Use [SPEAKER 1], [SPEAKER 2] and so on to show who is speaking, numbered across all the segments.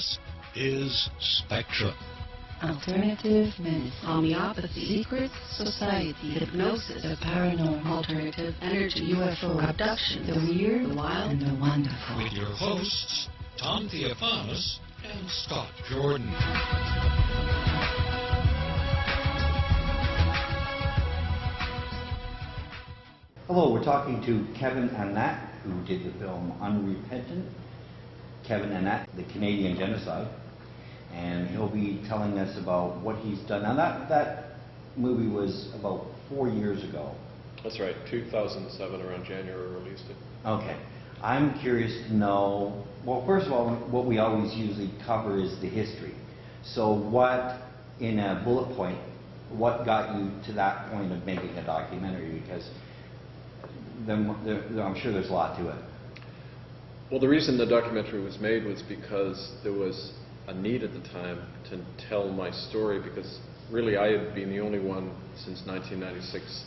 [SPEAKER 1] This is Spectrum.
[SPEAKER 2] Alternative medicine, homeopathy, secret society, hypnosis, the paranormal, alternative energy, UFO, abduction, the weird, the wild, and the wonderful.
[SPEAKER 1] With your hosts, Tom Theophanis and Scott Jordan.
[SPEAKER 3] Hello, we're talking to Kevin Annett, who did the film Unrepentant. Kevin Annett, the Canadian genocide. And he'll be telling us about what he's done. Now that movie was about 4 years ago.
[SPEAKER 4] That's right, 2007, around January we released it.
[SPEAKER 3] Okay. I'm curious to know, well, first of all, what we always usually cover is the history. So what, in a bullet point, what got you to that point of making a documentary? Because I'm sure there's a lot to it.
[SPEAKER 4] Well, the reason the documentary was made was because there was a need at the time to tell my story, because really I had been the only one since 1996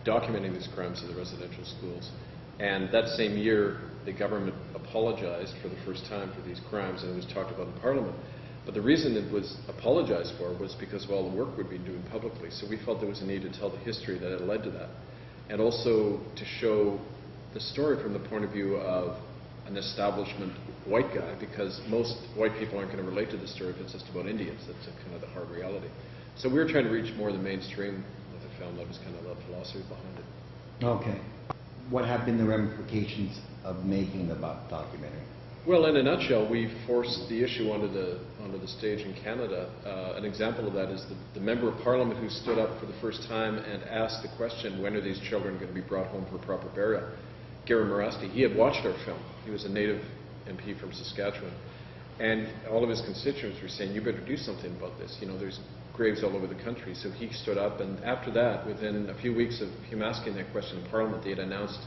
[SPEAKER 4] documenting these crimes in the residential schools. And that same year, the government apologized for the first time for these crimes, and it was talked about in Parliament. But the reason it was apologized for was because of all the work we'd been doing publicly. So we felt there was a need to tell the history that had led to that, and also to show the story from the point of view of an establishment white guy, because most white people aren't going to relate to the story if it's just about Indians. That's kind of the hard reality. So we were trying to reach more of the mainstream with the film. That was kind of the philosophy behind it.
[SPEAKER 3] Okay. What have been the ramifications of making the documentary?
[SPEAKER 4] Well, in a nutshell, we forced the issue onto the stage in Canada. An example of that is the member of Parliament who stood up for the first time and asked the question, when are these children going to be brought home for proper burial? Gary Morasti, he had watched our film. He was a native MP from Saskatchewan. And all of his constituents were saying, you better do something about this. You know, there's graves all over the country. So he stood up, and after that, within a few weeks of him asking that question in Parliament, they had announced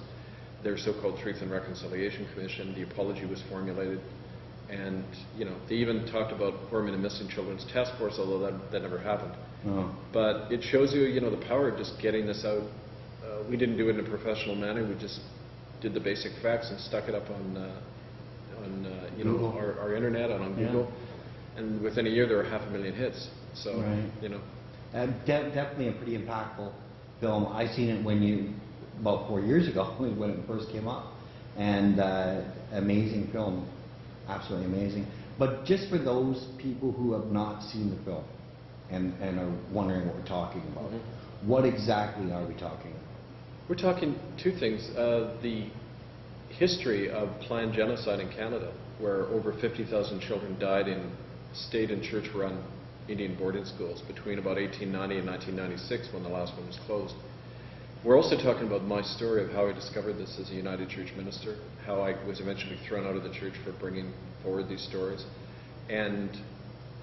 [SPEAKER 4] their so-called Truth and Reconciliation Commission. The apology was formulated. And, you know, they even talked about Women and Missing Children's Task Force, although that never happened. Oh. But it shows you, you know, the power of just getting this out. We didn't do it in a professional manner. We just did the basic facts and stuck it up on you know, our internet and on Google, and within a year there were 500,000 hits. So you know,
[SPEAKER 3] definitely a pretty impactful film. I seen it about 4 years ago when it first came up, and amazing film, absolutely amazing. But just for those people who have not seen the film and are wondering what we're talking about, what exactly are we talking about?
[SPEAKER 4] We're talking two things. The history of planned genocide in Canada, where over 50,000 children died in state and church-run Indian boarding schools between about 1890 and 1996, when the last one was closed. We're also talking about my story of how I discovered this as a United Church minister, how I was eventually thrown out of the church for bringing forward these stories, and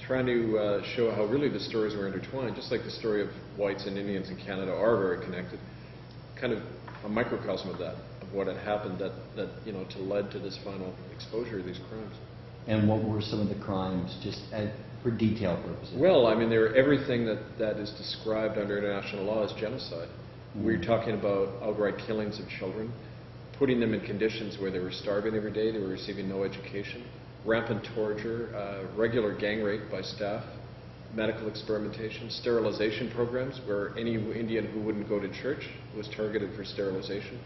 [SPEAKER 4] trying to show how really the stories were intertwined, just like the story of whites and Indians in Canada are very connected. Kind of a microcosm of that, of what had happened that you know, led to this final exposure of these crimes.
[SPEAKER 3] And what were some of the crimes, just for detail purposes? Well,
[SPEAKER 4] I mean, everything that is described under international law as genocide. We're talking about outright killings of children, putting them in conditions where they were starving every day, they were receiving no education, rampant torture, regular gang rape by staff, medical experimentation, sterilization programs where any Indian who wouldn't go to church was targeted for sterilization.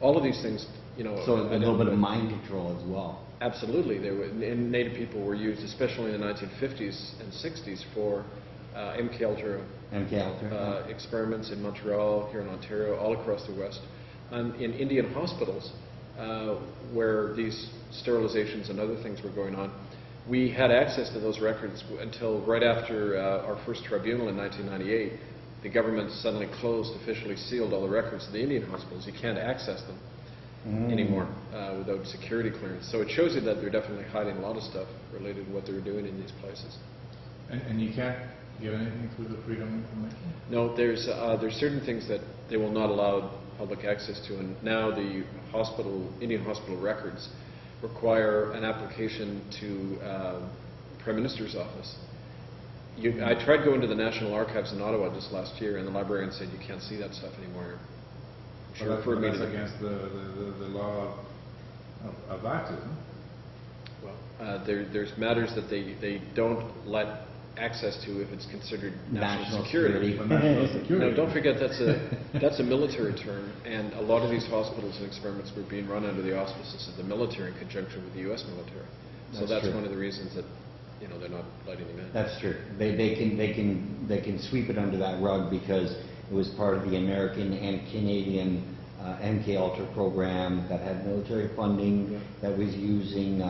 [SPEAKER 4] All of these things, you know.
[SPEAKER 3] So a little bit of mind control as well.
[SPEAKER 4] Absolutely. And Native people were used, especially in the 1950s and 60s, for MK Ultra experiments in Montreal, here in Ontario, all across the West. In Indian hospitals, where these sterilizations and other things were going on, we had access to those records until right after our first tribunal in 1998. The government suddenly closed, officially sealed all the records of the Indian hospitals. You can't access them anymore without security clearance. So it shows you that they're definitely hiding a lot of stuff related to what they're doing in these places.
[SPEAKER 5] And you can't give anything through the Freedom of Information?
[SPEAKER 4] No, there's certain things that they will not allow public access to, and now the Indian hospital records require an application to Prime Minister's office. I tried going to the National Archives in Ottawa just last year, and the librarian said you can't see that stuff anymore.
[SPEAKER 5] That's against the law of that, isn't it?
[SPEAKER 4] Well, there's matters that they don't let access to if it's considered national security.
[SPEAKER 5] National security.
[SPEAKER 4] No, don't forget that's a military term, and a lot of these hospitals and experiments were being run under the auspices of the military in conjunction with the U.S. military. So that's one of the reasons that they're not letting them in.
[SPEAKER 3] That's true. They can sweep it under that rug because it was part of the American and Canadian MK Ultra program that had military funding that was using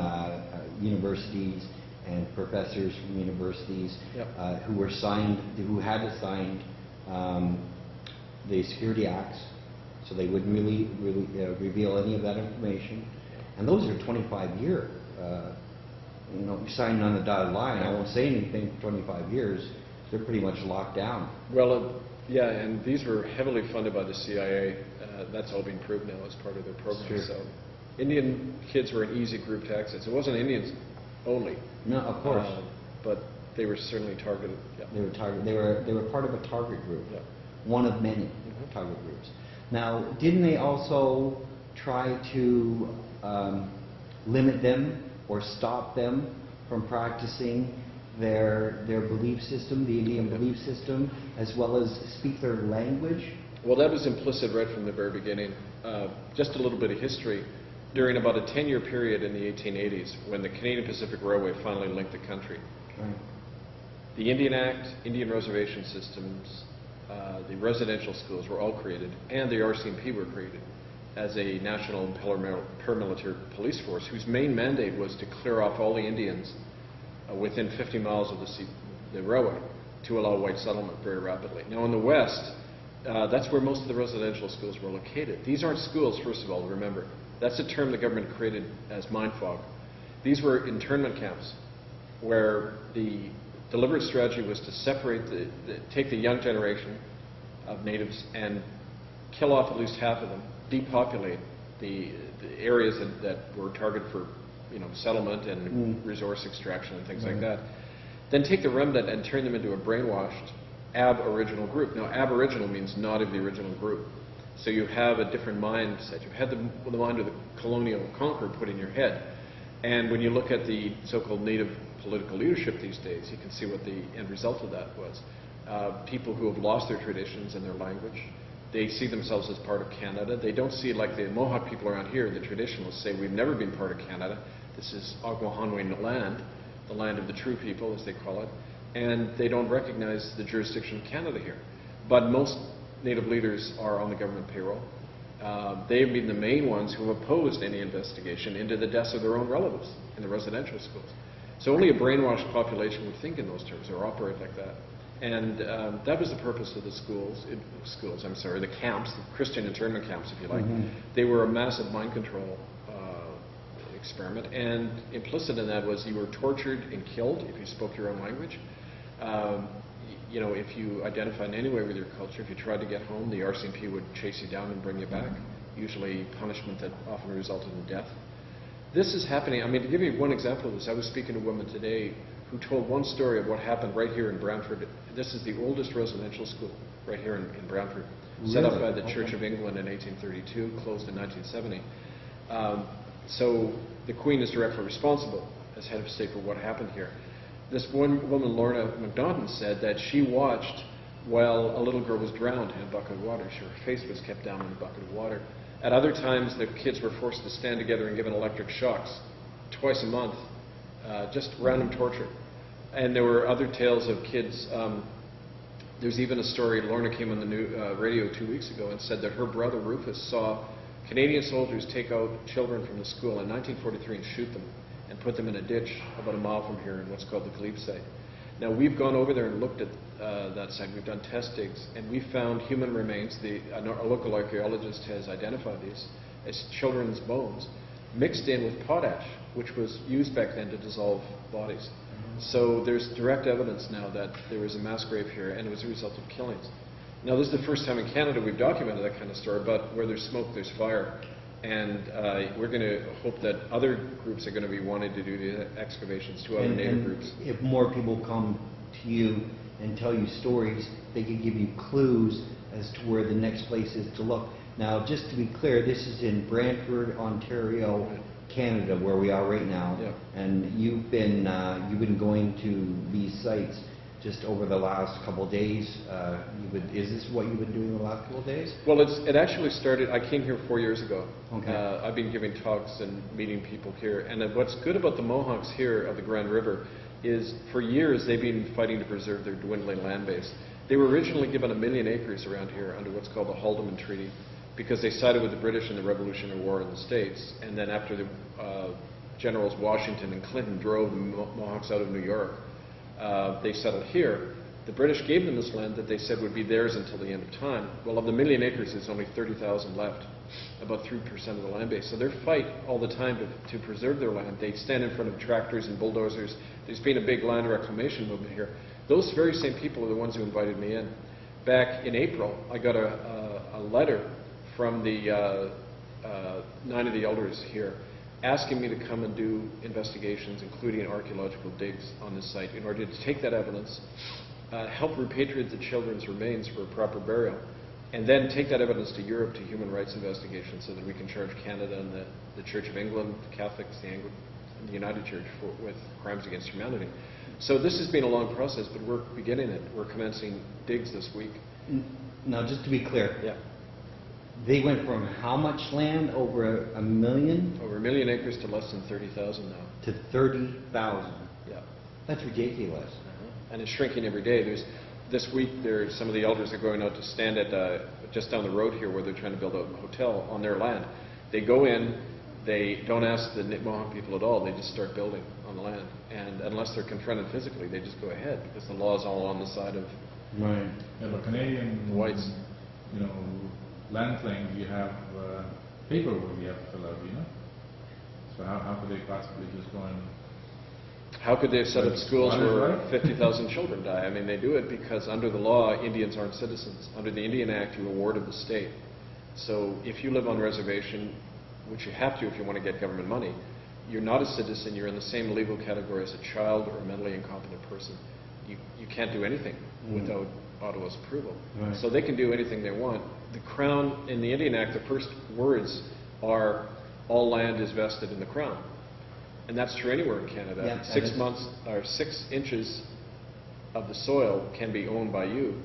[SPEAKER 3] universities and professors from universities who had signed the Security Acts, so they wouldn't really reveal any of that information. And those are 25-year. You sign on the dotted line. I won't say anything for 25 years. They're pretty much locked down.
[SPEAKER 4] Well, yeah, and these were heavily funded by the CIA. That's all been proved now as part of their program.
[SPEAKER 3] Sure.
[SPEAKER 4] So, Indian kids were an easy group to access. It wasn't Indians only.
[SPEAKER 3] No, of course.
[SPEAKER 4] But they were certainly targeted. Yeah.
[SPEAKER 3] They were part of a target group.
[SPEAKER 4] Yeah.
[SPEAKER 3] One of many target groups. Now, didn't they also try to limit them or stop them from practicing their belief system, the Indian belief system, as well as speak their language?
[SPEAKER 4] Well, that was implicit right from the very beginning. Just a little bit of history. During about a 10-year period in the 1880s, when the Canadian Pacific Railway finally linked the country, the Indian Act, Indian reservation systems, the residential schools were all created, and the RCMP were created as a national paramilitary police force whose main mandate was to clear off all the Indians within 50 miles of the railway to allow white settlement very rapidly. Now in the West, that's where most of the residential schools were located. These aren't schools, first of all, remember. That's a term the government created as mind fog. These were internment camps where the deliberate strategy was to separate, take the young generation of natives and kill off at least half of them, depopulate the areas that were targeted for settlement and resource extraction and things like that. Then take the remnant and turn them into a brainwashed aboriginal group. Now, aboriginal means not of the original group. So you have a different mindset. You had the mind of the colonial conqueror put in your head. And when you look at the so-called native political leadership these days, you can see what the end result of that was. People who have lost their traditions and their language. They see themselves as part of Canada. They don't see, like the Mohawk people around here, the traditionalists say, we've never been part of Canada. This is Agwahanwe land, the land of the true people, as they call it. And they don't recognize the jurisdiction of Canada here. But most Native leaders are on the government payroll. They've been the main ones who have opposed any investigation into the deaths of their own relatives in the residential schools. So only a brainwashed population would think in those terms or operate like that. And that was the purpose of the the camps, the Christian internment camps, if you like. They were a massive mind control experiment, and implicit in that was you were tortured and killed if you spoke your own language. If you identified in any way with your culture, if you tried to get home, the RCMP would chase you down and bring you back, usually punishment that often resulted in death. This is happening. I mean, to give you one example of this, I was speaking to a woman today who told one story of what happened right here in Brantford. This is the oldest residential school right here in Brantford, set up by the Church of England in 1832, closed in 1970. So the Queen is directly responsible as head of state for what happened here. This one woman, Lorna McNaughton, said that she watched while a little girl was drowned in a bucket of water. Her face was kept down in a bucket of water. At other times, the kids were forced to stand together and given electric shocks twice a month, just random torture. And there were other tales of kids. There's even a story, Lorna came on the radio 2 weeks ago and said that her brother Rufus saw Canadian soldiers take out children from the school in 1943 and shoot them and put them in a ditch about a mile from here in what's called the Glebe site. Now, we've gone over there and looked at that site. We've done test digs, and we found human remains. A local archaeologist has identified these as children's bones mixed in with potash, which was used back then to dissolve bodies. So there's direct evidence now that there was a mass grave here, and it was a result of killings. Now, this is the first time in Canada we've documented that kind of story, but where there's smoke, there's fire. And we're going to hope that other groups are going to be wanting to do the excavations to other native groups.
[SPEAKER 3] If more people come to you and tell you stories, they can give you clues as to where the next place is to look. Now, just to be clear, this is in Brantford, Ontario, Canada, where we are right now,
[SPEAKER 4] Yeah.
[SPEAKER 3] and you've been going to these sites just over the last couple of days. Is this what you've been doing the last couple of days?
[SPEAKER 4] Well, it actually started, I came here 4 years ago.
[SPEAKER 3] Okay.
[SPEAKER 4] I've been giving talks and meeting people here. And what's good about the Mohawks here of the Grand River is for years they've been fighting to preserve their dwindling land base. They were originally given 1 million acres around here under what's called the Haldimand Treaty because they sided with the British in the Revolutionary War in the States. And then after the Generals Washington and Clinton drove the Mohawks out of New York, they settled here. The British gave them this land that they said would be theirs until the end of time. Well, of the 1 million acres, there's only 30,000 left, about 3% of the land base. So they fight all the time to preserve their land. They stand in front of tractors and bulldozers. There's been a big land reclamation movement here. Those very same people are the ones who invited me in. Back in April, I got a letter from the 9 of the elders here asking me to come and do investigations, including archaeological digs on this site, in order to take that evidence, help repatriate the children's remains for a proper burial, and then take that evidence to Europe to human rights investigations so that we can charge Canada and the Church of England, the Catholics, the Anglican, and the United Church with crimes against humanity. So this has been a long process, but we're beginning it. We're commencing digs this week.
[SPEAKER 3] Now, just to be clear,
[SPEAKER 4] Yeah.
[SPEAKER 3] they went from how much land, over 1 million?
[SPEAKER 4] Over 1 million acres to less than 30,000 now.
[SPEAKER 3] To 30,000.
[SPEAKER 4] Yeah.
[SPEAKER 3] That's ridiculous.
[SPEAKER 4] And it's shrinking every day. This week, some of the elders are going out to stand at just down the road here where they're trying to build a hotel on their land. They go in, they don't ask the Mohawk people at all, they just start building on the land. And unless they're confronted physically, they just go ahead because the law is all on the side of
[SPEAKER 3] Right.
[SPEAKER 5] Yeah, but Canadian
[SPEAKER 4] whites.
[SPEAKER 5] Land claims, you have paperwork you have to fill out, So how could they possibly just go and...
[SPEAKER 4] How could they have set up schools where
[SPEAKER 5] Right.
[SPEAKER 4] 50,000 children die? I mean, they do it because under the law, Indians aren't citizens. Under the Indian Act, you're a ward of the state. So if you live on reservation, which you have to if you want to get government money, you're not a citizen, you're in the same legal category as a child or a mentally incompetent person. You can't do anything without Ottawa's approval.
[SPEAKER 3] Right.
[SPEAKER 4] So they can do anything they want. The Crown, in the Indian Act, the first words are, all land is vested in the Crown. And that's true anywhere in Canada.
[SPEAKER 3] Yeah,
[SPEAKER 4] 6 months or 6 inches of the soil can be owned by you,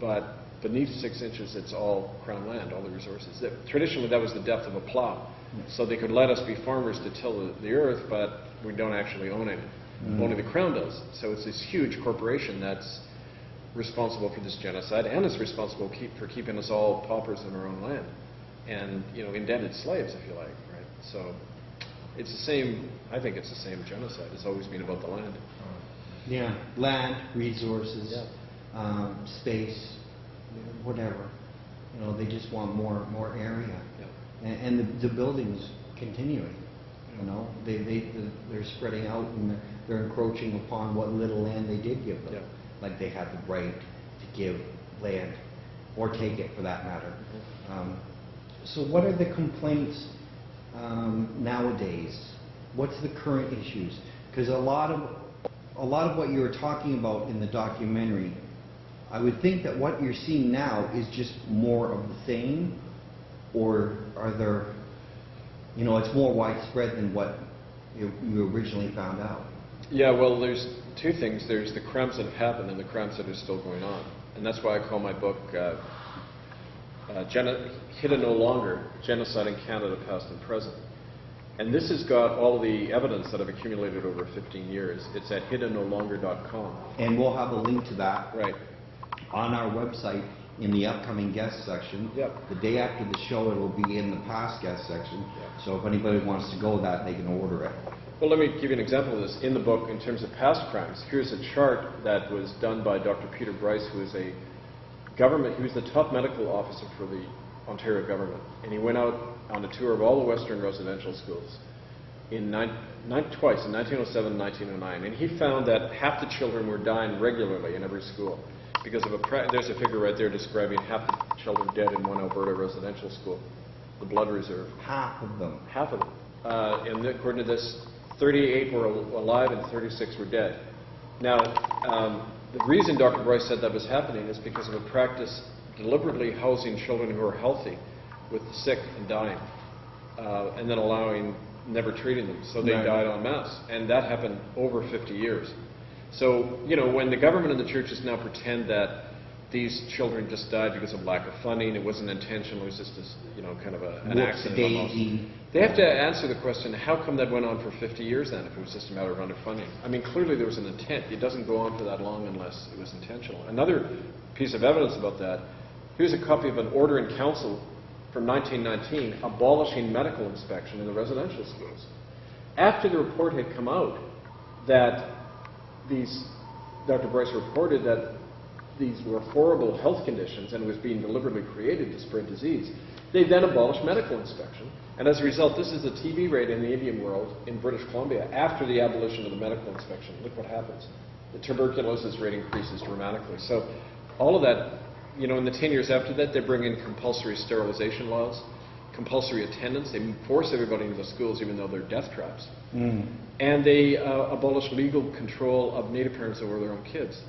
[SPEAKER 4] but beneath 6 inches, it's all Crown land, all the resources. Traditionally, that was the depth of a plow. So they could let us be farmers to till the earth, but we don't actually own it. Only the Crown does. So it's this huge corporation that's responsible for this genocide and is responsible for keeping us all paupers in our own land and, indebted slaves, if you like, right? So it's the same, I think it's the same genocide. It's always been about the land.
[SPEAKER 3] Yeah, land, resources,
[SPEAKER 4] Yeah.
[SPEAKER 3] space, whatever. They just want more area.
[SPEAKER 4] Yeah.
[SPEAKER 3] And the building's continuing. They're spreading out and they're encroaching upon what little land they did give them.
[SPEAKER 4] Yeah.
[SPEAKER 3] Like they had the right to give land, or take it for that matter. So what are the complaints nowadays? What's the current issues? Because a lot of what you were talking about in the documentary, I would think that what you're seeing now is just more of the same, or are there, it's more widespread than what you originally found out?
[SPEAKER 4] Yeah, well, there's two things. There's the crimes that have happened and the crimes that are still going on. And that's why I call my book Hidden No Longer, Genocide in Canada, Past and Present. And this has got all the evidence that I've accumulated over 15 years. It's at hiddennolonger.com.
[SPEAKER 3] And we'll have a link to that
[SPEAKER 4] Right.
[SPEAKER 3] on our website in the upcoming guest section.
[SPEAKER 4] Yep.
[SPEAKER 3] The day after the show, it will be in the past guest section.
[SPEAKER 4] Yep.
[SPEAKER 3] So if anybody wants to go that, they can order it.
[SPEAKER 4] Well, let me give you an example of this. In the book, in terms of past crimes, here's a chart that was done by Dr. Peter Bryce, who is he was the top medical officer for the Ontario government. And he went out on a tour of all the Western residential schools twice, in 1907 and 1909. And he found that half the children were dying regularly in every school because of there's a figure right there describing half the children dead in one Alberta residential school, the blood reserve.
[SPEAKER 3] Half of them.
[SPEAKER 4] Half of them. And according to this, 38 were alive and 36 were dead. Now, the reason Dr. Bryce said that was happening is because of a practice deliberately housing children who are healthy with the sick and dying, and then allowing never treating them, so they
[SPEAKER 3] Right.
[SPEAKER 4] died en masse. And that happened over 50 years. So, you know, when the government and the churches now pretend that these children just died because of lack of funding, it wasn't intentional, it was just, you know, kind of an accident almost. They have to answer the question, how come that went on for 50 years then, if it was just a matter of underfunding? I mean, clearly there was an intent. It doesn't go on for that long unless it was intentional. Another piece of evidence about that, here's a copy of an order in council from 1919 abolishing medical inspection in the residential schools. After the report had come out that Dr. Bryce reported that these were horrible health conditions and it was being deliberately created to spread disease, they then abolished medical inspection. And as a result, this is the TB rate in the Indian world in British Columbia after the abolition of the medical inspection. Look what happens. The tuberculosis rate increases dramatically. So all of that, you know, in the 10 years after that, they bring in compulsory sterilization laws, compulsory attendance. They force everybody into the schools even though they're death traps. And they abolish legal control of native parents over their own kids.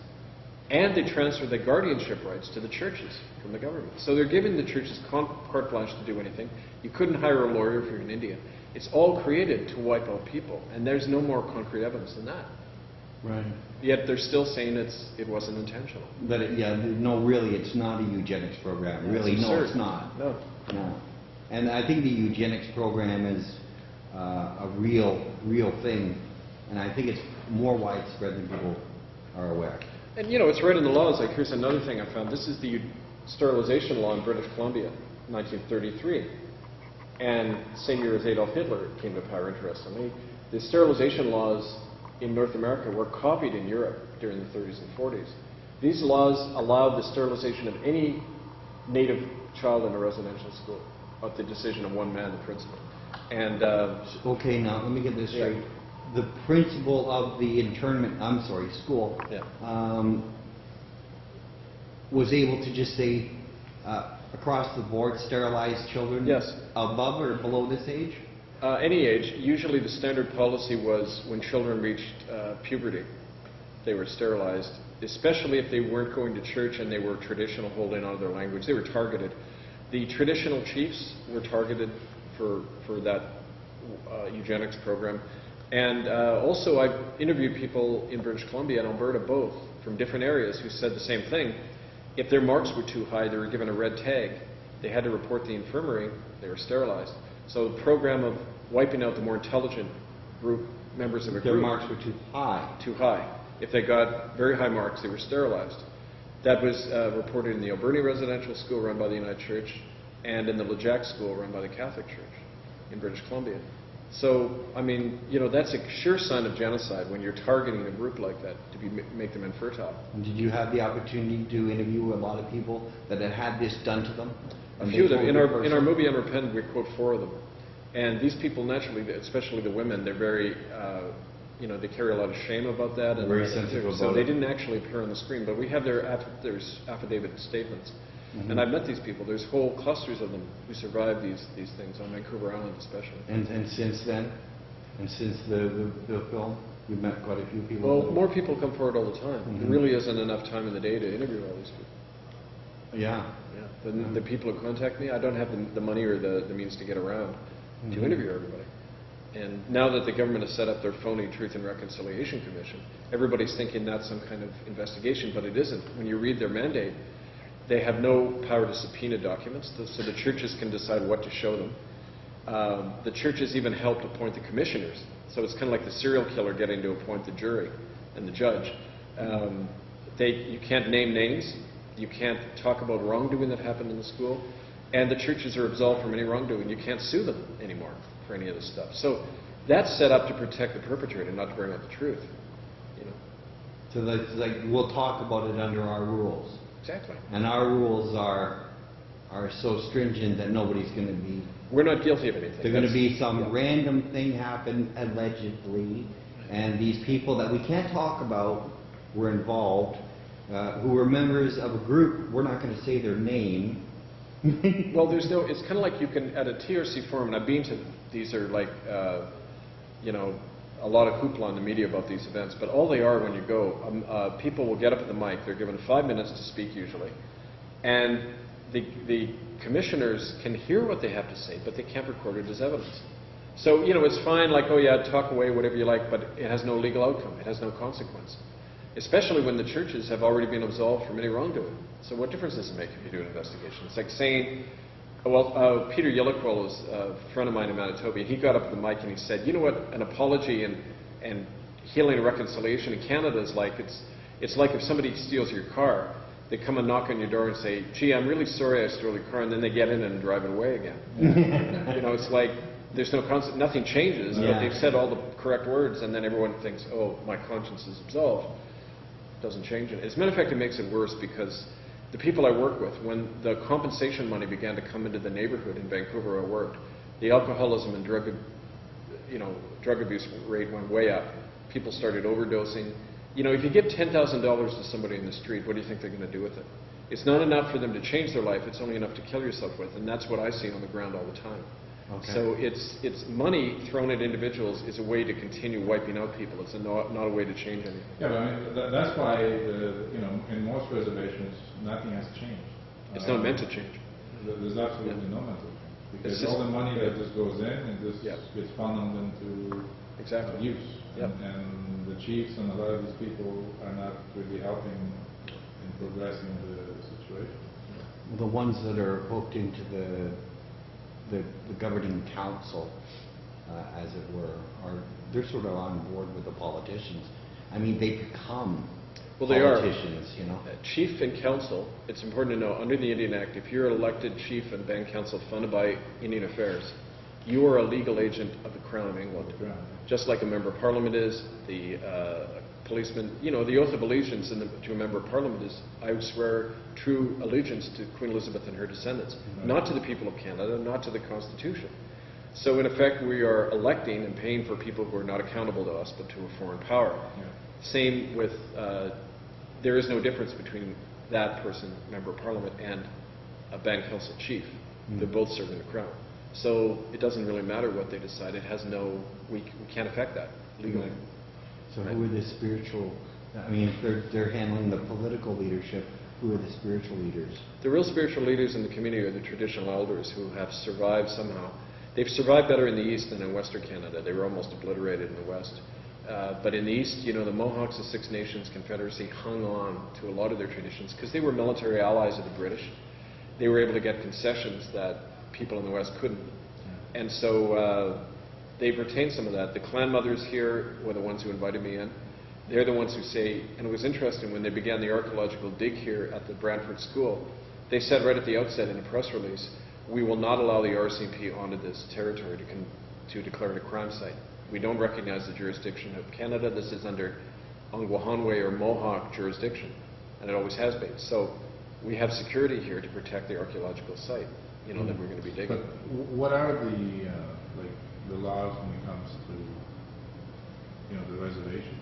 [SPEAKER 4] And they transfer the guardianship rights to the churches from the government. So they're giving the churches carte blanche to do anything. You couldn't hire a lawyer if you're in India. It's all created to wipe out people. And there's no more concrete evidence than that.
[SPEAKER 3] Right.
[SPEAKER 4] Yet they're still saying it wasn't intentional.
[SPEAKER 3] But no, really, it's not a eugenics program. Really,
[SPEAKER 4] It's
[SPEAKER 3] no,
[SPEAKER 4] absurd.
[SPEAKER 3] it's not.
[SPEAKER 4] No.
[SPEAKER 3] No. And I think the eugenics program is a real thing. And I think it's more widespread than people are aware.
[SPEAKER 4] And you know, it's right in the laws. Like, here's another thing I found. This is the sterilization law in British Columbia, 1933. And same year as Adolf Hitler came to power, interestingly. The sterilization laws in North America were copied in Europe during the 30s and 40s. These laws allowed the sterilization of any native child in a residential school at the decision of one man, the principal. And
[SPEAKER 3] Okay, now let me get this straight. The principal of the school,
[SPEAKER 4] Yeah.
[SPEAKER 3] Was able to just say across the board sterilize children
[SPEAKER 4] Yes.
[SPEAKER 3] above or below this age?
[SPEAKER 4] any age. Usually the standard policy was when children reached puberty, they were sterilized, especially if they weren't going to church and they were traditional, holding on to their language. They were targeted. The traditional chiefs were targeted for that eugenics program. And also I've interviewed people in British Columbia and Alberta both from different areas who said the same thing. If their marks were too high, they were given a red tag. They had to report to the infirmary. They were sterilized. So the program of wiping out the more intelligent group, members of a
[SPEAKER 3] Their
[SPEAKER 4] group.
[SPEAKER 3] marks were too high.
[SPEAKER 4] Too high. If they got very high marks, they were sterilized. That was reported in the Alberni residential school run by the United Church and in the Lejac school run by the Catholic Church in British Columbia. So, I mean, you know, that's a sure sign of genocide when you're targeting a group like that to make them infertile.
[SPEAKER 3] And did you have the opportunity to interview a lot of people that had had this done to them?
[SPEAKER 4] A few of them. In our movie Unrepentant, we quote 4 of them. And these people naturally, especially the women, they're very, you know, they carry a lot of shame about that. And
[SPEAKER 3] very sensitive about it.
[SPEAKER 4] So they didn't actually appear on the screen, but we have their affidavit statements. Mm-hmm. And I've met these people. There's whole clusters of them who survived these things on Vancouver Island especially.
[SPEAKER 3] And since then, and since the film, you've met quite a few people?
[SPEAKER 4] Well, more people come forward all the time.
[SPEAKER 3] Mm-hmm.
[SPEAKER 4] There really isn't enough time in the day to interview all these people.
[SPEAKER 3] Yeah.
[SPEAKER 4] Yeah. The people who contact me, I don't have the money or the means to get around to interview everybody. And now that the government has set up their phony Truth and Reconciliation Commission, everybody's thinking that's some kind of investigation, but it isn't. When you read their mandate, they have no power to subpoena documents, so the churches can decide what to show them. The churches even helped appoint the commissioners, so it's kind of like the serial killer getting to appoint the jury and the judge. You can't name names, you can't talk about wrongdoing that happened in the school, and the churches are absolved from any wrongdoing. You can't sue them anymore for any of this stuff. So that's set up to protect the perpetrator, not to bring out the truth. You know.
[SPEAKER 3] So that's like, we'll talk about it under our rules.
[SPEAKER 4] Exactly.
[SPEAKER 3] And our rules are so stringent that nobody's going to be...
[SPEAKER 4] We're not guilty of anything.
[SPEAKER 3] There's going to be some random thing happen, allegedly, and these people that we can't talk about were involved, who were members of a group, we're not going to say their name.
[SPEAKER 4] Well, it's kind of like you can, at a TRC forum, and I've been to, these are like, you know, a lot of hoopla in the media about these events, but all they are when you go, people will get up at the mic, they're given 5 minutes to speak usually, and the commissioners can hear what they have to say, but they can't record it as evidence. So, you know, it's fine, like, oh yeah, talk away, whatever you like, but it has no legal outcome. It has no consequence. Especially when the churches have already been absolved from any wrongdoing. So what difference does it make if you do an investigation? It's like saying, well, Peter Yellow Quill is a friend of mine in Manitoba. He got up at the mic and he said, you know what an apology and healing and reconciliation in Canada is like? It's like if somebody steals your car, they come and knock on your door and say, gee, I'm really sorry I stole your car, and then they get in and drive it away again. You know, it's like there's no nothing changes, but they've said all the correct words, and then everyone thinks, oh, my conscience is absolved. Doesn't change it. As a matter of fact, it makes it worse because the people I work with, when the compensation money began to come into the neighborhood in Vancouver where I worked, the alcoholism and drug abuse rate went way up. People started overdosing. You know, if you give $10,000 to somebody in the street, what do you think they're going to do with it? It's not enough for them to change their life. It's only enough to kill yourself with, and that's what I see on the ground all the time. Okay. So it's money thrown at individuals is a way to continue wiping out people. It's not a way to change anything.
[SPEAKER 5] Yeah, but I mean, that's why, you know, in most reservations, nothing has changed.
[SPEAKER 4] It's not meant to change.
[SPEAKER 5] There's absolutely no meant to change. Because all the money that just goes in and just gets funneled into use. And the chiefs and a lot of these people are not really helping in progressing the situation.
[SPEAKER 3] The ones that are hooked into the governing council, as it were, they're sort of on board with the politicians. I mean, they become politicians, you know.
[SPEAKER 4] Chief and council, it's important to know, under the Indian Act, if you're elected chief and band council funded by Indian Affairs, you are a legal agent of the Crown of England. Just like a member of Parliament is, the policeman, you know, the oath of allegiance to a member of Parliament is, I swear true allegiance to Queen Elizabeth and her descendants, not to the people of Canada, not to the Constitution. So in effect, we are electing and paying for people who are not accountable to us, but to a foreign power. Same with, there is no difference between that person, member of Parliament, and a band council chief. They're both serving the Crown. So it doesn't really matter what they decide. It has no, we can't affect that legally.
[SPEAKER 3] So who are the spiritual, I mean, if they're handling the political leadership, who are the spiritual leaders? The
[SPEAKER 4] real spiritual leaders in the community are the traditional elders who have survived somehow. They've survived better in the East than in Western Canada. They were almost obliterated in the West. But in the East, you know, the Mohawks, the Six Nations Confederacy, hung on to a lot of their traditions because they were military allies of the British. They were able to get concessions that people in the West couldn't. And so they've retained some of that. The clan mothers here were the ones who invited me in. They're the ones who say, and it was interesting, when they began the archaeological dig here at the Brantford school, they said right at the outset in a press release, we will not allow the RCMP onto this territory to declare it a crime site. We don't recognize the jurisdiction of Canada. This is under Ongwahanwe or Mohawk jurisdiction, and it always has been. So we have security here to protect the archaeological site, you know, that we're going to be digging.
[SPEAKER 5] But what are the laws when it comes to, you know, the reservations?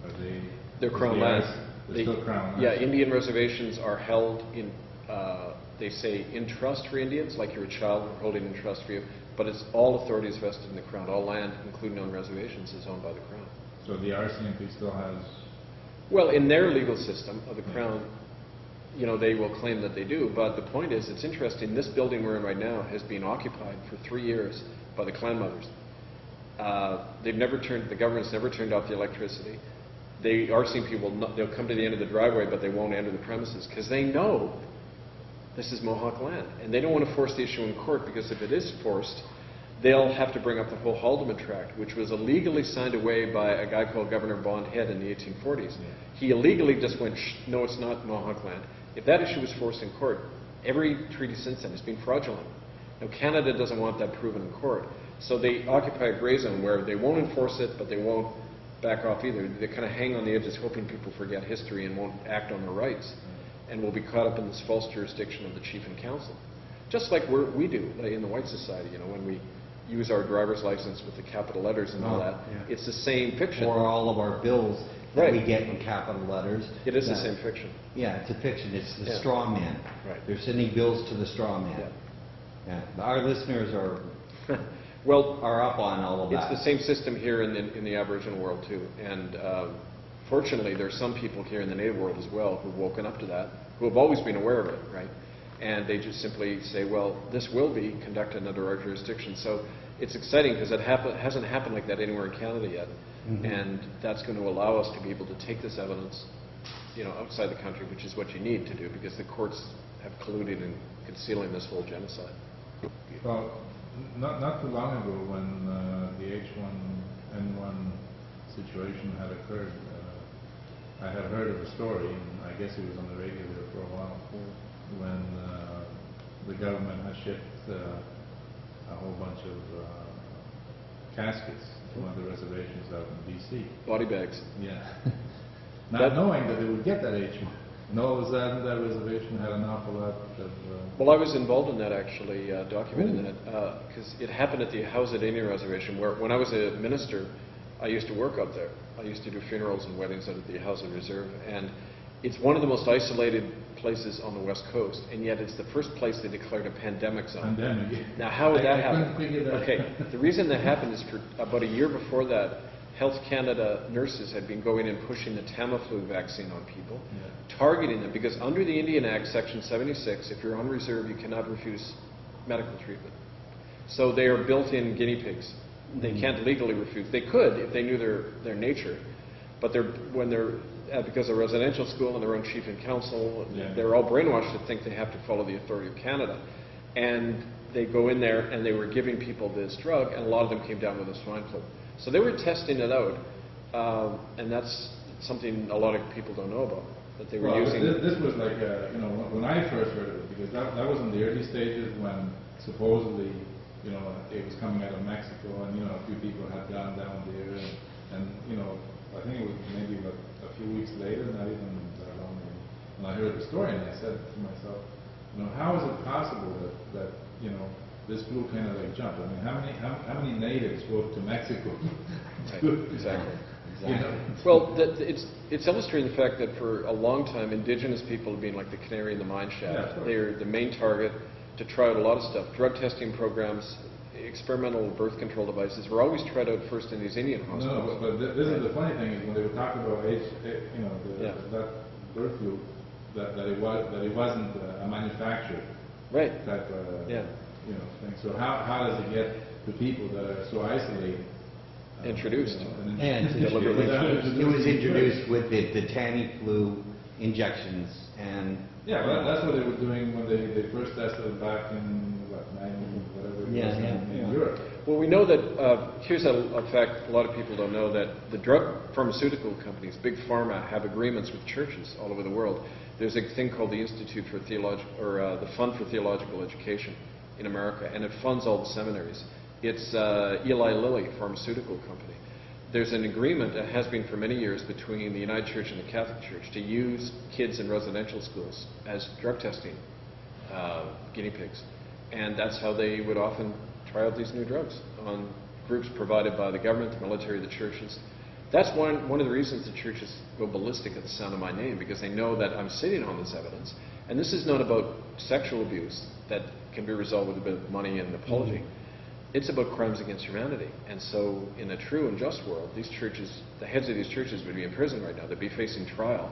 [SPEAKER 5] Are they?
[SPEAKER 4] They're Crown lands.
[SPEAKER 5] They're still Crown lands.
[SPEAKER 4] Yeah, Indian reservations are held in, they say, in trust for Indians, like you're a child, we're holding in trust for you. But it's all authority is vested in the Crown. All land, including on reservations, is owned by the Crown.
[SPEAKER 5] So the RCMP still has...
[SPEAKER 4] Well, in their legal system of the Crown, you know, they will claim that they do. But the point is, it's interesting, this building we're in right now has been occupied for 3 years by the clan mothers. The government's never turned off the electricity. The RCMP will not, they'll come to the end of the driveway, but they won't enter the premises because they know this is Mohawk land. And they don't want to force the issue in court because if it is forced, they'll have to bring up the whole Haldeman Tract, which was illegally signed away by a guy called Governor Bond Head in the 1840s. He illegally just went, no, it's not Mohawk land. If that issue was forced in court, every treaty since then has been fraudulent. Now, Canada doesn't want that proven in court. So they occupy a gray zone where they won't enforce it, but they won't back off either. They kind of hang on the edges hoping people forget history and won't act on their rights, and will be caught up in this false jurisdiction of the chief and council. Just like we do in the white society, you know, when we use our driver's license with the capital letters and all that. Yeah. It's the same fiction.
[SPEAKER 3] Or all of our bills that we get in capital letters.
[SPEAKER 4] It is the same fiction.
[SPEAKER 3] Yeah, it's a fiction. It's the straw man.
[SPEAKER 4] Right.
[SPEAKER 3] They're sending bills to the straw man. Yeah. Our listeners are are up on all of that.
[SPEAKER 4] It's the same system here in the Aboriginal world too. And fortunately, there are some people here in the Native world as well who've woken up to that, who have always been aware of it, right? and they just simply say, well, this will be conducted under our jurisdiction. So it's exciting because it hasn't happened like that anywhere in Canada yet. And that's going to allow us to be able to take this evidence, outside the country, which is what you need to do, because the courts have colluded in concealing this whole genocide.
[SPEAKER 5] Well, not too long ago, when the H1N1 situation had occurred, I had heard of a story, and I guess it was on the radio there for a while, when the government had shipped a whole bunch of caskets to one of the reservations out in BC. Body bags. Yeah. Not knowing that they would get that H1. And all of a sudden, that reservation had an awful lot of...
[SPEAKER 4] Well, I was involved in that, actually, documenting that, because it happened at the Hausa Indian Reservation, where when I was a minister, I used to work out there. I used to do funerals and weddings out at the Hausa Reserve, and it's one of the most isolated places on the West Coast, and yet it's the first place they declared a pandemic zone. Now, how would that happen? Okay, the reason that happened is for about a year before that, Health Canada nurses had been going and pushing the Tamiflu vaccine on people, targeting them, because under the Indian Act, Section 76, if you're on reserve, you cannot refuse medical treatment. So they are built-in guinea pigs. They can't legally refuse. They could if they knew their nature, but when they're because they're residential school and their own chief and council, they're all brainwashed to think they have to follow the authority of Canada. And they go in there and they were giving people this drug, and a lot of them came down with a swine flu. So they were testing it out, and that's something a lot of people don't know about, that they were using.
[SPEAKER 5] This was like, when I first heard of it, because that was in the early stages when supposedly, it was coming out of Mexico, and, a few people had gone down there, and I think it was maybe about a few weeks later, not even that long ago, and I heard the story, and I said to myself, how is it possible that this flu kind of like jumped? I mean, how many natives go to Mexico?
[SPEAKER 4] Exactly. Well, it's illustrating the fact that for a long time, indigenous people have been like the canary in the mine shaft. They're the main target to try out a lot of stuff. Drug testing programs, experimental birth control devices were always tried out first in these Indian hospitals.
[SPEAKER 5] No, but this is the funny thing, is when they were talking about that bird flu, that it wasn't a manufactured type of thing. So how does it get to people that are so isolated?
[SPEAKER 4] Introduced.
[SPEAKER 3] It was introduced with the Tamiflu injections, and
[SPEAKER 5] that's what they were doing when they first tested it back in in Europe.
[SPEAKER 4] Well, we know that here's a fact a lot of people don't know, that the drug pharmaceutical companies, big pharma, have agreements with churches all over the world. There's a thing called the Institute for the Fund for Theological Education in America, and it funds all the seminaries. It's Eli Lilly pharmaceutical company. There's an agreement that has been for many years between the United Church and the Catholic Church to use kids in residential schools as drug testing guinea pigs. And that's how they would often try out these new drugs on groups provided by the government, the military, the churches. That's one of the reasons the churches go ballistic at the sound of my name, because they know that I'm sitting on this evidence. And this is not about sexual abuse that can be resolved with a bit of money and apology. It's about crimes against humanity. And so in a true and just world, these churches, the heads of these churches would be in prison right now. They'd be facing trial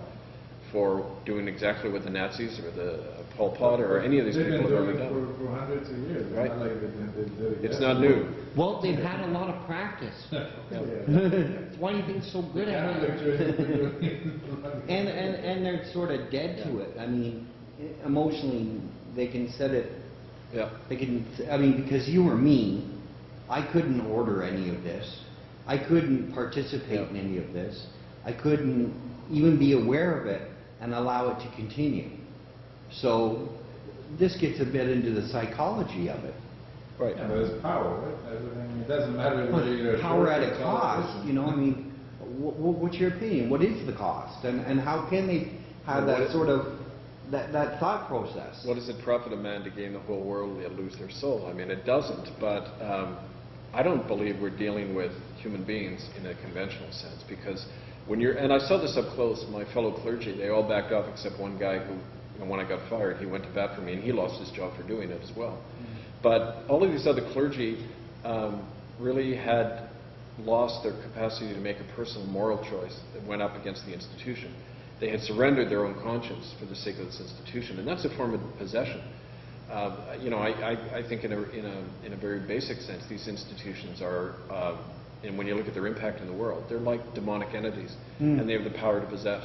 [SPEAKER 4] for doing exactly what the Nazis or the Pol Pot or any of these people have ever done.
[SPEAKER 5] For hundreds of years.
[SPEAKER 4] Right.
[SPEAKER 5] Not like
[SPEAKER 4] it's not new.
[SPEAKER 6] Well, they've had a lot of practice. That's why you've been so good at it.
[SPEAKER 3] And they're sort of dead to it. I mean, emotionally, they can set it.
[SPEAKER 4] Yeah.
[SPEAKER 3] They can. I mean, because you or me, I couldn't order any of this. I couldn't participate in any of this. I couldn't even be aware of it and allow it to continue. So this gets a bit into the psychology of it.
[SPEAKER 5] Right. Yeah, but it's power, right? It doesn't matter whether you're
[SPEAKER 3] power at a cost. I mean, what's your opinion? What is the cost, and how can they have that sort of that thought process?
[SPEAKER 4] What does it profit a man to gain the whole world yet lose their soul? I mean, it doesn't. But I don't believe we're dealing with human beings in a conventional sense, because when you're, and I saw this up close, my fellow clergy, they all backed off except one guy who, when I got fired, he went to bat for me, and he lost his job for doing it as well. But all of these other clergy really had lost their capacity to make a personal moral choice that went up against the institution. They had surrendered their own conscience for the sake of this institution, and that's a form of possession. You know, I think in a very basic sense, these institutions are, and when you look at their impact in the world, they're like demonic entities, and they have the power to possess.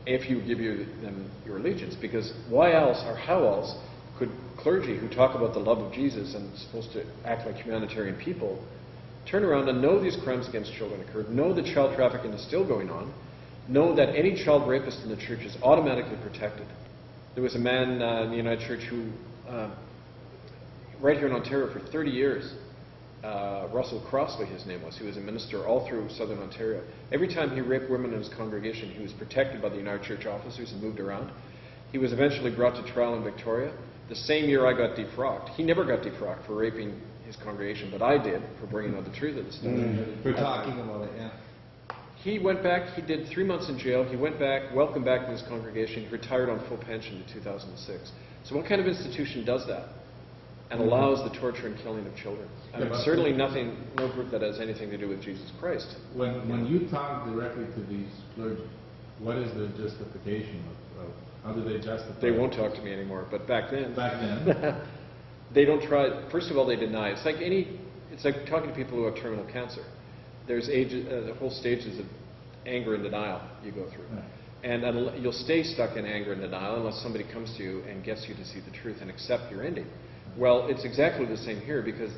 [SPEAKER 4] If you give them your allegiance, because why else or how else could clergy who talk about the love of Jesus and supposed to act like humanitarian people turn around and know these crimes against children occurred, know that child trafficking is still going on, know that any child rapist in the church is automatically protected. There was a man in the United Church who, right here in Ontario for 30 years, Russell Crossley, his name was. He was a minister all through southern Ontario. Every time he raped women in his congregation, he was protected by the United Church officers and moved around. He was eventually brought to trial in Victoria. The same year I got defrocked. He never got defrocked for raping his congregation, but I did for bringing out the truth of the story.
[SPEAKER 3] For talking about it, yeah.
[SPEAKER 4] He went back, he did 3 months in jail, he went back, welcomed back to his congregation, he retired on full pension in 2006. So what kind of institution does that and allows the torture and killing of children? I mean, certainly no group that has anything to do with Jesus Christ.
[SPEAKER 5] When you talk directly to these clergy, what is the justification of how do they justify?
[SPEAKER 4] They won't talk to me anymore, but back then.
[SPEAKER 5] Back then?
[SPEAKER 4] They don't try, first of all they deny. It's like talking to people who have terminal cancer. There's the whole stages of anger and denial you go through.
[SPEAKER 5] Right.
[SPEAKER 4] And you'll stay stuck in anger and denial unless somebody comes to you and gets you to see the truth and accept your ending. Well, it's exactly the same here because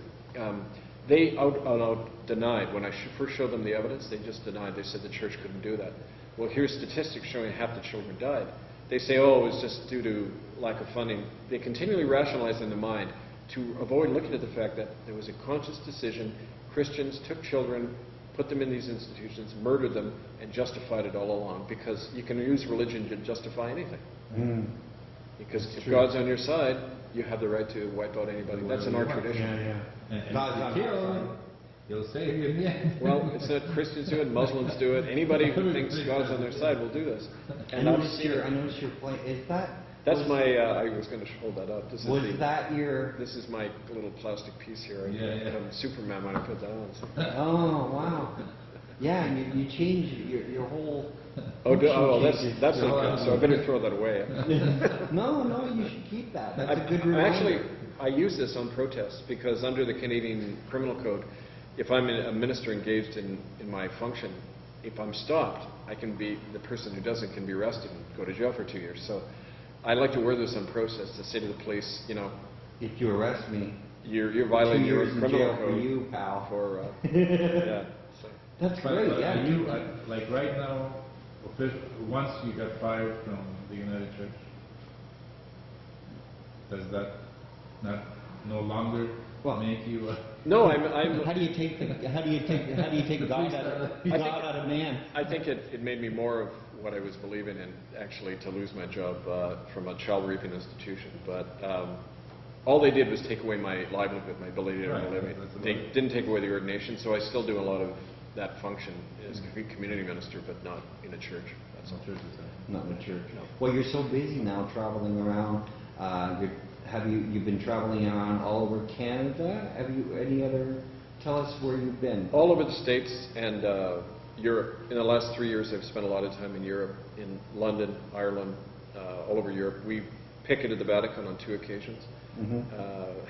[SPEAKER 4] they out denied. When I first showed them the evidence, they just denied. They said the church couldn't do that. Well, here's statistics showing half the children died. They say, oh, it was just due to lack of funding. They continually rationalize in their mind to avoid looking at the fact that there was a conscious decision. Christians took children, put them in these institutions, murdered them, and justified it all along. Because you can use religion to justify anything. Because if God's on your side, you have the right to wipe out anybody. That's in our tradition.
[SPEAKER 5] And God's on He'll save you in the end.
[SPEAKER 4] Well, it's not Christians do it, Muslims do it. Anybody who thinks God's on their side will do this.
[SPEAKER 3] And I noticed your point. Is that?
[SPEAKER 4] That's my. I was going to hold that up. This is my little plastic piece here. I'm Superman when I put that on. So.
[SPEAKER 3] Oh wow! Yeah, and you change your whole.
[SPEAKER 4] That's okay. So I better throw that away.
[SPEAKER 3] No, you should keep that. That's a good reminder.
[SPEAKER 4] Actually, I use this on protest because under the Canadian Criminal Code, if I'm a minister engaged in my function, if I'm stopped, the person who does it can be arrested and go to jail for 2 years. So I like to wear this on protest to say to the police, you know,
[SPEAKER 3] if you arrest me,
[SPEAKER 4] you're violating your criminal code.
[SPEAKER 3] For you, pal.
[SPEAKER 4] Yeah. So.
[SPEAKER 3] That's great.
[SPEAKER 5] But
[SPEAKER 3] yeah.
[SPEAKER 5] are you like right now? Once you got fired from the United Church, does that no longer make you?
[SPEAKER 4] No, I'm.
[SPEAKER 6] How do you take God out of man?
[SPEAKER 4] I think it made me more of what I was believing in, actually, to lose my job from a child raping institution. But all they did was take away my livelihood, my ability to earn a living. They didn't take away the ordination, so I still do a lot of that function as a community minister, but not in a church. That's all.
[SPEAKER 3] Not in a church.
[SPEAKER 4] No.
[SPEAKER 3] Well, you're so busy now traveling around. You've been traveling around all over Canada? Have you tell us where you've been?
[SPEAKER 4] All over the States and Europe. In the last 3 years, I've spent a lot of time in Europe, in London, Ireland, all over Europe. We picketed the Vatican on 2 occasions.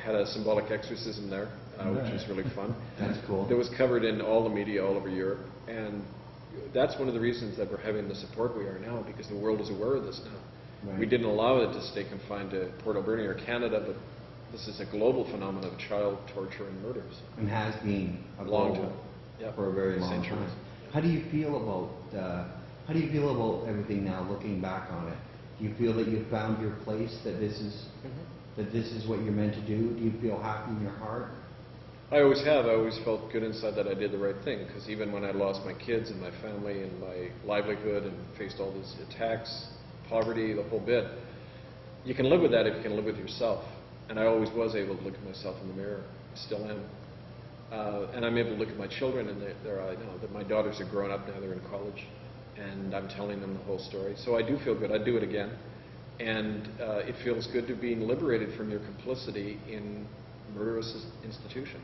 [SPEAKER 4] Had a symbolic exorcism there, which was really fun.
[SPEAKER 3] That's cool.
[SPEAKER 4] It was covered in all the media all over Europe, and that's one of the reasons that we're having the support we are now, because the world is aware of this now. Right. We didn't allow it to stay confined to Port Alberni or Canada, but this is a global phenomenon of child torture and murders.
[SPEAKER 3] And has been a
[SPEAKER 4] long time.
[SPEAKER 3] For a very long
[SPEAKER 4] centuries.
[SPEAKER 3] time. How do you feel about everything now, looking back on it? Do you feel that you've found your place, that this is what you're meant to do? Do you feel happy in your heart?
[SPEAKER 4] I always have. I always felt good inside that I did the right thing, because even when I lost my kids and my family and my livelihood and faced all these attacks, poverty, the whole bit, you can live with that if you can live with yourself. And I always was able to look at myself in the mirror. I still am. And I'm able to look at my children, and I know that my daughters are grown up now, they're in college, and I'm telling them the whole story. So I do feel good. I'd do it again. And it feels good to be liberated from your complicity in murderous institution.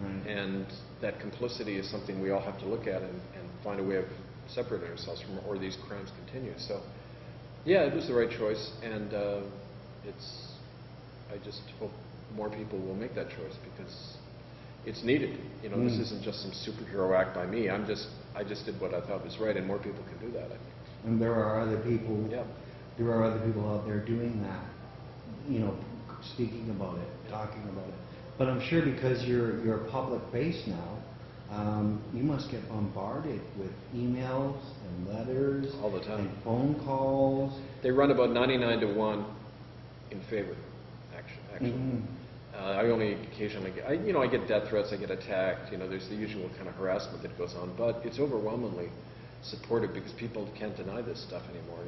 [SPEAKER 4] Right. And that complicity is something we all have to look at and find a way of separating ourselves from, or these crimes continue. So, yeah, it was the right choice, and I just hope more people will make that choice because it's needed. You know, this isn't just some superhero act by me. I just did what I thought was right, and more people can do that, I think.
[SPEAKER 3] And there are other people. Yeah. There are other people out there doing that. You know, speaking about it, talking about it. But I'm sure because you're a public face now, you must get bombarded with emails and letters
[SPEAKER 4] all the time,
[SPEAKER 3] and phone calls.
[SPEAKER 4] They run about 99 to 1 in favor, actually. I only occasionally get, I get death threats, I get attacked, there's the usual kind of harassment that goes on, but it's overwhelmingly supported because people can't deny this stuff anymore,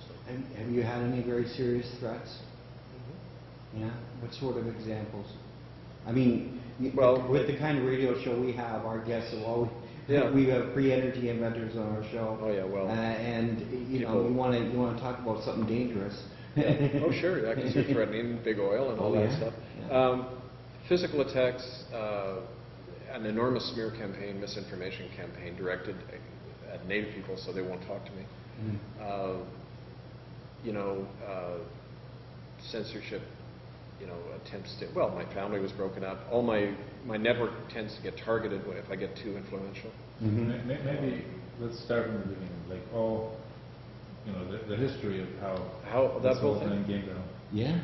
[SPEAKER 4] So.
[SPEAKER 3] And have you had any very serious threats? Yeah? What sort of examples? I mean, well, with the kind of radio show we have, our guests will always, we have free energy inventors on our show.
[SPEAKER 4] Oh yeah, well.
[SPEAKER 3] And you want to talk about something dangerous.
[SPEAKER 4] Oh sure, because you're threatening big oil and all that stuff. Yeah. Physical attacks, an enormous smear campaign, misinformation campaign directed at Native people so they won't talk to me. Censorship. Attempts to, my family was broken up. All my network tends to get targeted if I get too influential.
[SPEAKER 5] Maybe let's start from the beginning, the history of how
[SPEAKER 4] that
[SPEAKER 5] whole thing came down.
[SPEAKER 3] Yeah.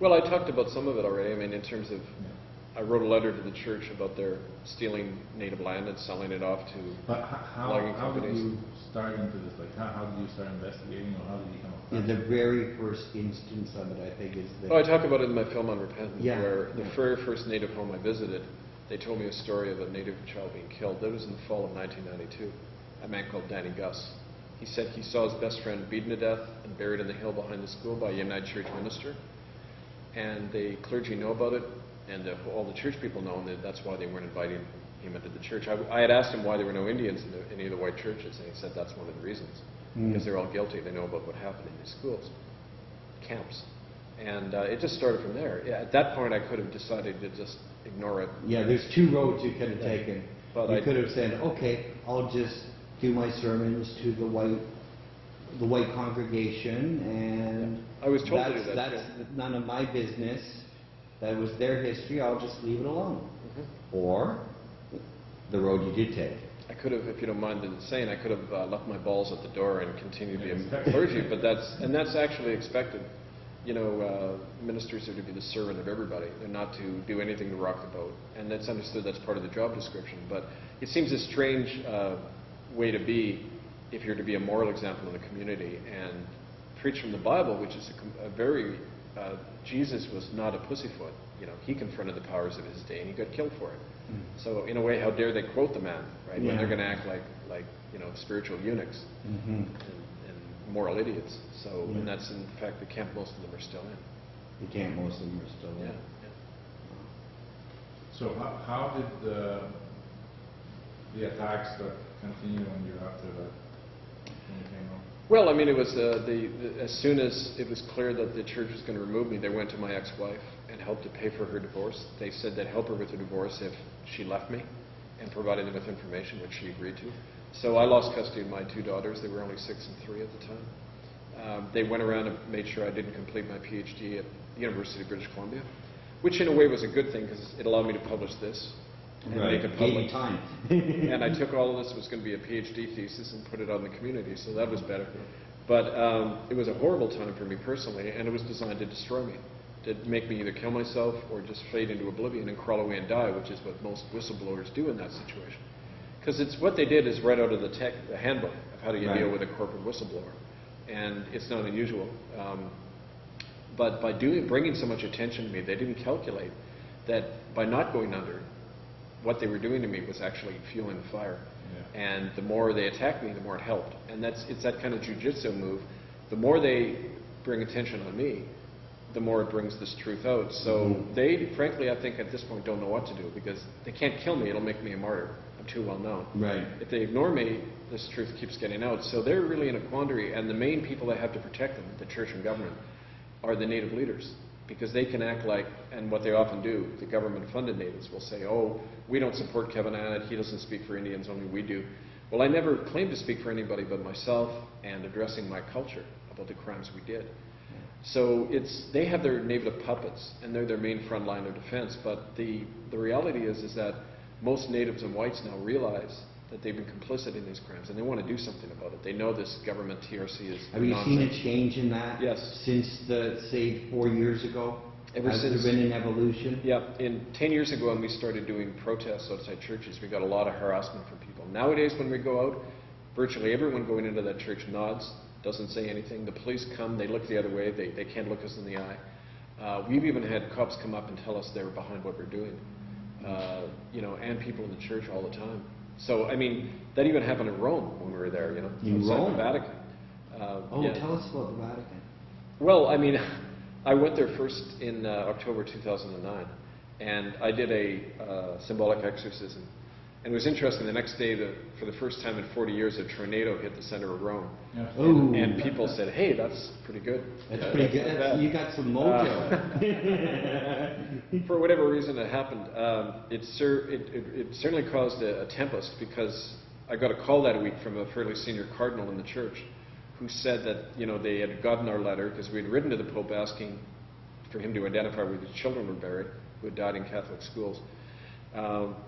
[SPEAKER 4] Well, I talked about some of it already. I mean, in terms of, I wrote a letter to the church about their stealing native land and selling it off to logging companies.
[SPEAKER 5] How did you start into this? How did you start investigating, or how did you come up with it?
[SPEAKER 3] The very first instance of it, I think, is that...
[SPEAKER 4] Oh, I talk about it in my film on repentance, where the very first native home I visited, they told me a story of a native child being killed. That was in the fall of 1992. A man called Danny Gus. He said he saw his best friend beaten to death and buried in the hill behind the school by a United Church minister. And the clergy know about it, and all the church people know, and that's why they weren't inviting him into the church. I had asked him why there were no Indians in any of the white churches, and he said that's one of the reasons. Because they're all guilty. They know about what happened in these schools, camps. And it just started from there. At that point, I could have decided to just ignore it.
[SPEAKER 3] Yeah, there's two roads you could have taken. But you could have said, okay, I'll just do my sermons to the white congregation, and
[SPEAKER 4] I was told to do that.
[SPEAKER 3] That's none of my business. That was their history. I'll just leave it alone. Or the road you did take.
[SPEAKER 4] I could have, if you don't mind saying, I could have left my balls at the door and continued to be a clergy, but that's actually expected. Ministers are to be the servant of everybody. They're not to do anything to rock the boat, and that's understood. That's part of the job description. But it seems a strange way to be if you're to be a moral example in the community and preach from the Bible, which is a very Jesus was not a pussyfoot. He confronted the powers of his day, and he got killed for it. So in a way, how dare they quote the man, right? When they're going to act like spiritual eunuchs and moral idiots. So and that's in fact the camp most of them are still in.
[SPEAKER 3] The camp most of them are still in.
[SPEAKER 5] So how did the attacks that continue when you're after that when you came home?
[SPEAKER 4] Well, I mean, it was as soon as it was clear that the church was going to remove me, they went to my ex-wife and helped to pay for her divorce. They said they'd help her with the divorce if she left me and provided them with information, which she agreed to. So I lost custody of my two daughters. They were only 6 and 3 at the time. They went around and made sure I didn't complete my PhD at the University of British Columbia, which in a way was a good thing because it allowed me to publish this. And make it public.
[SPEAKER 3] Gave you time.
[SPEAKER 4] And I took all of this, was going to be a PhD thesis, and put it out in the community, so that was better. But it was a horrible time for me personally, and it was designed to destroy me, to make me either kill myself or just fade into oblivion and crawl away and die, which is what most whistleblowers do in that situation. Because it's what they did is right out of the handbook of how do you deal with a corporate whistleblower, and it's not unusual. But by bringing so much attention to me, they didn't calculate that by not going under, what they were doing to me was actually fueling the fire. And the more they attacked me, the more it helped. And it's that kind of jiu-jitsu move. The more they bring attention on me, the more it brings this truth out. So they, frankly, I think at this point don't know what to do because they can't kill me. It'll make me a martyr. I'm too well known.
[SPEAKER 3] Right.
[SPEAKER 4] If they ignore me, this truth keeps getting out. So they're really in a quandary. And the main people that have to protect them, the church and government, are the native leaders. Because they can act like, and what they often do, the government-funded natives will say, oh, we don't support Kevin Annett, he doesn't speak for Indians, only we do. Well, I never claimed to speak for anybody but myself and addressing my culture about the crimes we did. So they have their native puppets, and they're their main front line of defense. But the reality is that most natives and whites now realize that they've been complicit in these crimes, and they want to do something about it. They know this government TRC is
[SPEAKER 3] Have you
[SPEAKER 4] nonsense.
[SPEAKER 3] seen a change in that?
[SPEAKER 4] Yes.
[SPEAKER 3] Since say 4 years ago? Has there been an evolution?
[SPEAKER 4] Yeah. 10 years ago when we started doing protests outside churches, we got a lot of harassment from people. Nowadays when we go out, virtually everyone going into that church nods, doesn't say anything. The police come, they look the other way, they can't look us in the eye. We've even had cops come up and tell us they were behind what we're doing. And people in the church all the time. So, I mean, that even happened in Rome when we were there,
[SPEAKER 3] In Rome?
[SPEAKER 4] the Vatican.
[SPEAKER 3] Tell us about the Vatican.
[SPEAKER 4] Well, I mean, I went there first in October 2009, and I did a symbolic exorcism. And it was interesting, the next day, for the first time in 40 years, a tornado hit the center of Rome.
[SPEAKER 5] Yeah.
[SPEAKER 4] And people said, hey, that's pretty good.
[SPEAKER 3] That's pretty good. You got some mojo.
[SPEAKER 4] For whatever reason it happened, it certainly caused a tempest, because I got a call that week from a fairly senior cardinal in the church who said that they had gotten our letter, because we had written to the Pope asking for him to identify where the children were buried who had died in Catholic schools.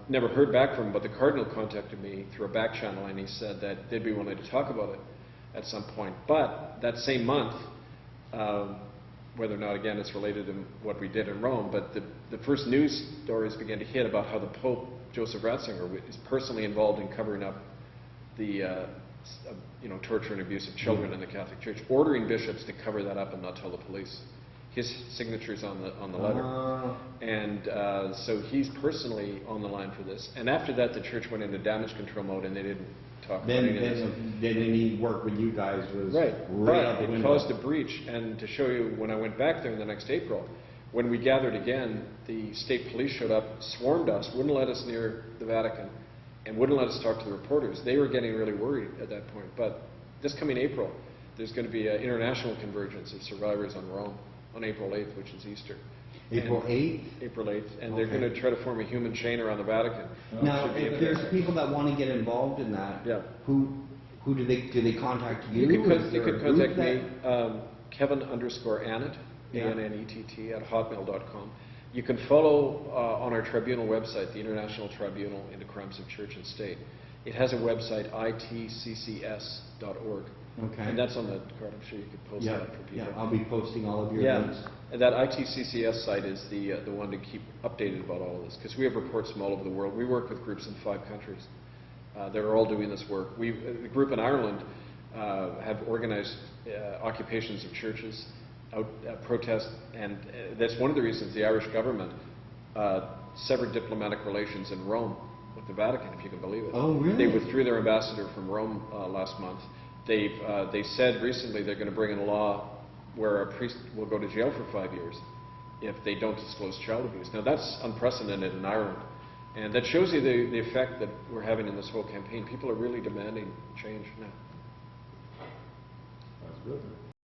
[SPEAKER 4] Never heard back from him, but the Cardinal contacted me through a back channel, and he said that they'd be willing to talk about it at some point. But that same month, whether or not, again, it's related to what we did in Rome, but the first news stories began to hit about how the Pope Joseph Ratzinger is personally involved in covering up the torture and abuse of children in the Catholic Church, ordering bishops to cover that up and not tell the police. His signature's on the letter. And so he's personally on the line for this. And after that, the church went into damage control mode, and they didn't talk about any of this.
[SPEAKER 3] Then any work with you guys was
[SPEAKER 4] right
[SPEAKER 3] out the
[SPEAKER 4] it
[SPEAKER 3] window.
[SPEAKER 4] caused a breach. And to show you, when I went back there in the next April, when we gathered again, the state police showed up, swarmed us, wouldn't let us near the Vatican, and wouldn't let us talk to the reporters. They were getting really worried at that point. But this coming April, there's going to be an international convergence of survivors on Rome on April 8th, which is Easter.
[SPEAKER 3] April 8th?
[SPEAKER 4] April 8th. And they're going to try to form a human chain around the Vatican.
[SPEAKER 3] Now, if there's people that want to get involved in that, who do they contact you?
[SPEAKER 4] You could contact me, Kevin_Annett, A-N-N-E-T-T, at hotmail.com. You can follow on our tribunal website, the International Tribunal into Crimes of Church and State. It has a website, itccs.org.
[SPEAKER 3] Okay.
[SPEAKER 4] And that's on the card. I'm sure you could post that for people.
[SPEAKER 3] Yeah, I'll be posting all of your links.
[SPEAKER 4] And that ITCCS site is the one to keep updated about all of this, because we have reports from all over the world. We work with groups in 5 countries that are all doing this work. The group in Ireland have organized occupations of churches, protests, and that's one of the reasons the Irish government severed diplomatic relations in Rome with the Vatican, if you can believe it.
[SPEAKER 3] Oh, really?
[SPEAKER 4] They withdrew their ambassador from Rome last month. They said recently they're going to bring in a law where a priest will go to jail for 5 years if they don't disclose child abuse. Now that's unprecedented in Ireland, and that shows you the effect that we're having in this whole campaign. People are really demanding change now.
[SPEAKER 5] That's good.